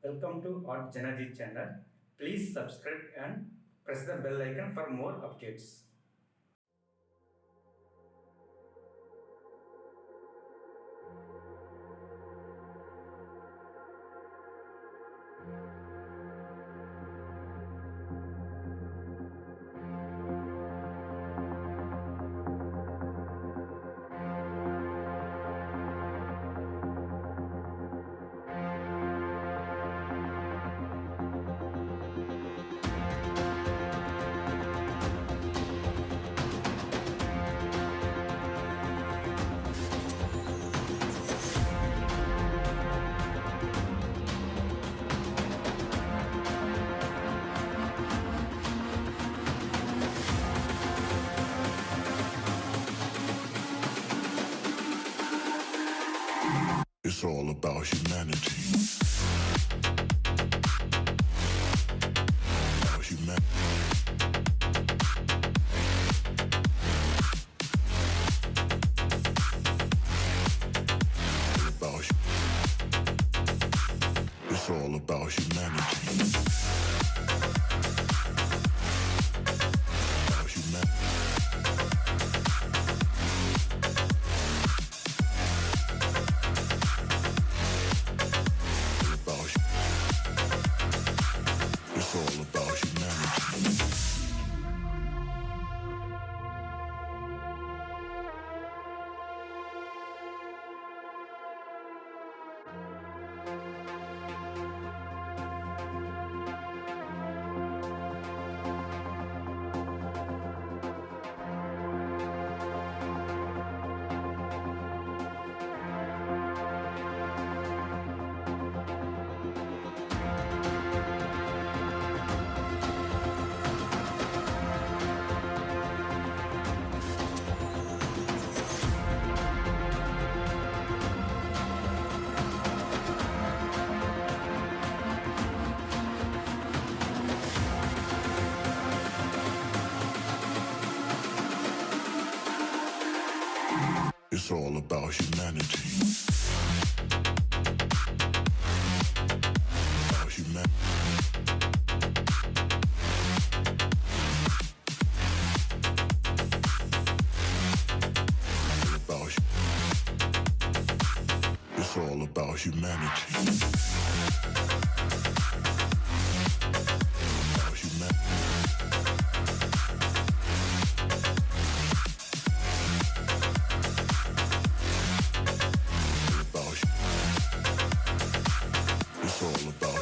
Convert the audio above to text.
Welcome to JanaG channel. Please subscribe and press the bell icon for more updates. It's all about humanity. About humanity. It's all about humanity. About humanity. It's all about humanity. It's all about humanity. About humanity. It's all about humanity. About humanity. It's all about